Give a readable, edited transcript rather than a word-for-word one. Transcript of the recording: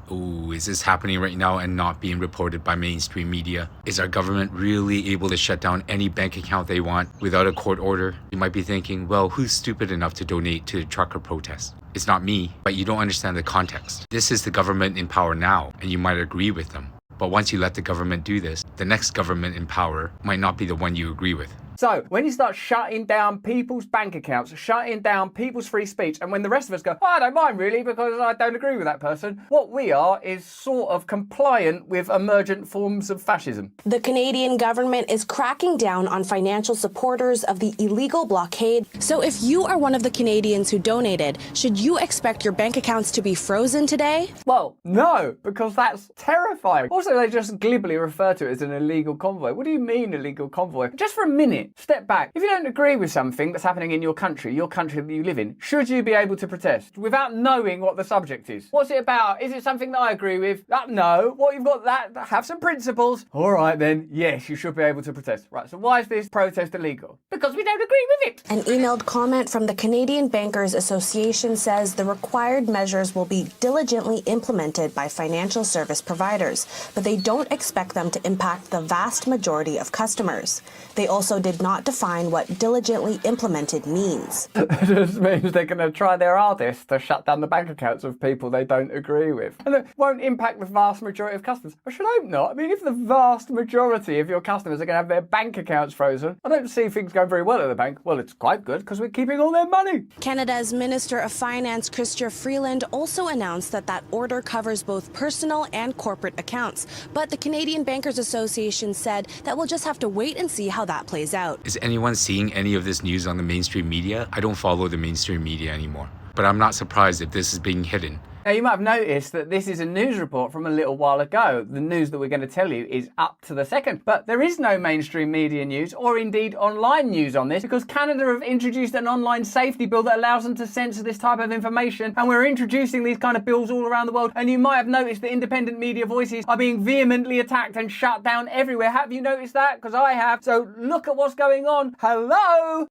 Ooh, is this happening right now and not being reported by mainstream media? Is our government really able to shut down any bank account they want without a court order? You might be thinking, well, who's stupid enough to donate to the trucker protest? It's not me, but you don't understand the context. This is the government in power now, and you might agree with them. But once you let the government do this, the next government in power might not be the one you agree with. So, when you start shutting down people's bank accounts, shutting down people's free speech, and when the rest of us go, oh, I don't mind really because I don't agree with that person, what we are is sort of compliant with emergent forms of fascism. The Canadian government is cracking down on financial supporters of the illegal blockade. So if you are one of the Canadians who donated, should you expect your bank accounts to be frozen today? Well, no, because that's terrifying. Also, they just glibly refer to it as an illegal convoy. What do you mean illegal convoy? Just for a minute, step back. If you don't agree with something that's happening in your country that you live in, should you be able to protest without knowing what the subject is? What's it about? Is it something that I agree with? No. What, you've got that? Have some principles. All right then, yes, you should be able to protest. Right, so why is this protest illegal? Because we don't agree with it. An emailed comment from the Canadian Bankers Association says the required measures will be diligently implemented by financial service providers, but they don't expect them to impact the vast majority of customers. They also did not define what diligently implemented means. It just means they're going to try their hardest to shut down the bank accounts of people they don't agree with. And it won't impact the vast majority of customers. I should hope not. I mean, if the vast majority of your customers are going to have their bank accounts frozen, I don't see things going very well at the bank. Well, it's quite good because we're keeping all their money. Canada's Minister of Finance, Chrystia Freeland, also announced that order covers both personal and corporate accounts. But the Canadian Bankers Association said that we'll just have to wait and see how that plays out. Is anyone seeing any of this news on the mainstream media? I don't follow the mainstream media anymore, but I'm not surprised if this is being hidden. Now, you might have noticed that this is a news report from a little while ago. The news that we're going to tell you is up to the second. But there is no mainstream media news or indeed online news on this because Canada have introduced an online safety bill that allows them to censor this type of information. And we're introducing these kind of bills all around the world. And you might have noticed that independent media voices are being vehemently attacked and shut down everywhere. Have you noticed that? Because I have. So look at what's going on. Hello?